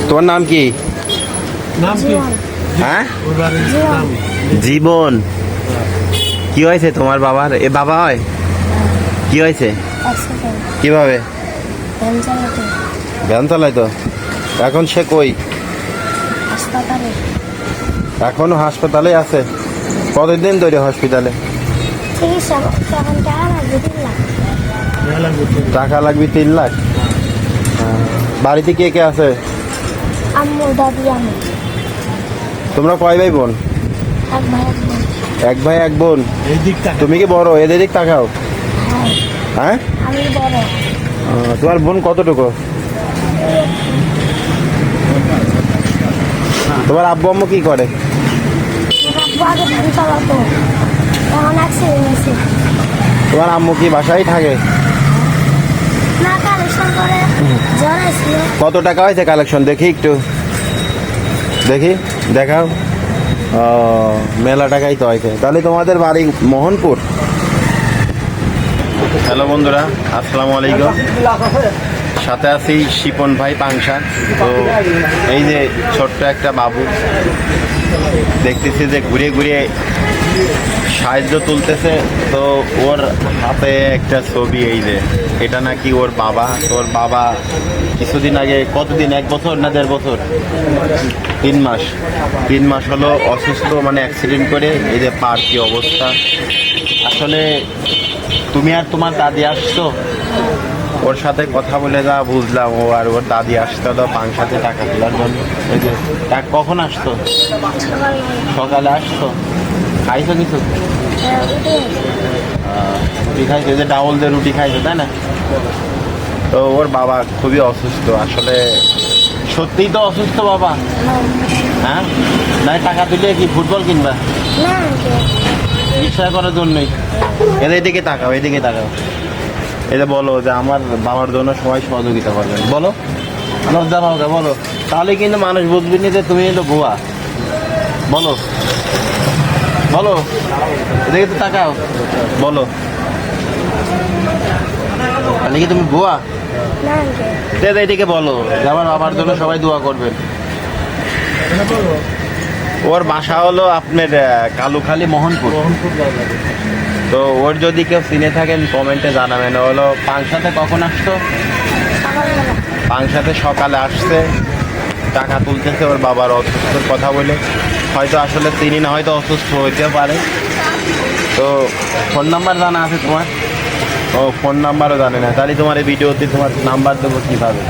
তোমার নাম কি? হ্যাঁ, জীবন। কি হয়েছে তোমার বাবার? এ বাবা হয়? কি হয়েছে? কিভাবে? ভ্যান চালাইতো। এখন সে কই? এখনো হাসপাতালে আছে? কতদিন ধরে হসপিটালে? টাকা লাগবে 3 লাখ। বাড়িতে কে কে আছে? তোমরা কয় ভাই বোন? এক ভাই এক বোন। তুমি কি বড়? এদের দিক তাকাও। হ্যাঁ, তোমার বোন কতটুকু? তোমার আব্বু আম্মু কি করে? তোমার আম্মু কি বাসায় থাকে? কত টাকা হয়েছে কালেকশন? দেখি একটু, দেখি, দেখাও। ও, মেলা টাকাই তো হয়েছে। তাহলে তোমাদের বাড়ি মোহনপুর? হ্যালো বন্ধুরা, আসসালামু আলাইকুম। সাথে আছি শিপন ভাই পাংশা। তো এই যে ছোট্ট একটা বাবু দেখতেছি যে ঘুরে ঘুরে সাহায্য তুলতেছে। তো ওর হাতে একটা ছবি, এই যে এটা নাকি ওর বাবা। তোর বাবা কিছুদিন আগে, কতদিন, 1 বছর না 1.5 বছর, 3 মাস হলো অসুস্থ, মানে অ্যাক্সিডেন্ট করে। এই যে পার কি অবস্থা। আসলে তুমি আর তোমার দাদি আসছো, ওর সাথে কথা বলে যা বুঝলাম, ও আর ওর দাদি আসতো তো পাংশাতে টাকা তোলার জন্য। এই যে কখন আসতো? সকালে আসতো। খাইছো কিছু? রুটি খাইছো? যে ডাউল দিয়ে রুটি খাইছো, তাই না? তো ওর বাবা খুবই অসুস্থ। আসলে সত্যিই তো অসুস্থ বাবা? হ্যাঁ, নাই টাকা তুলে কি ফুটবল কিনবা? চিকিৎসা করার জন্যই। এদের দিকে তাকাও, এদিকে তাকাও। এটা বলো যে আমার বাবার জন্য সবাই সহযোগিতা করবেন। বলো, লজ্জা পাও কে? বলো, তাহলে কিন্তু মানুষ বুঝবি না যে তুমি কিন্তু ভুয়া। বলো বলো, এদিকে তো তাকাও, বলো, তাহলে কি তুমি ভুয়া? এদিকে বলো যে আমার বাবার জন্য সবাই দোয়া করবেন। ওর বাসা হলো আপনার কালুখালী, মোহনপুর। তো ওর যদি কেউ চিনে থাকেন কমেন্টে জানাবেন। হলো পাংশাতে কখন আসতো? পাংশাতে সকালে আসছে, টাকা তুলতেছে ওর বাবার অসুস্থর কথা বলে। হয়তো আসলে চিনি না, হয়তো অসুস্থ হইতেও পারে। তো ফোন নাম্বার জানা আছে তোমার? ও, ফোন নাম্বারও জানে না। তাহলে তোমার এই ভিডিওতে তোমার নাম্বার দেবো কীভাবে?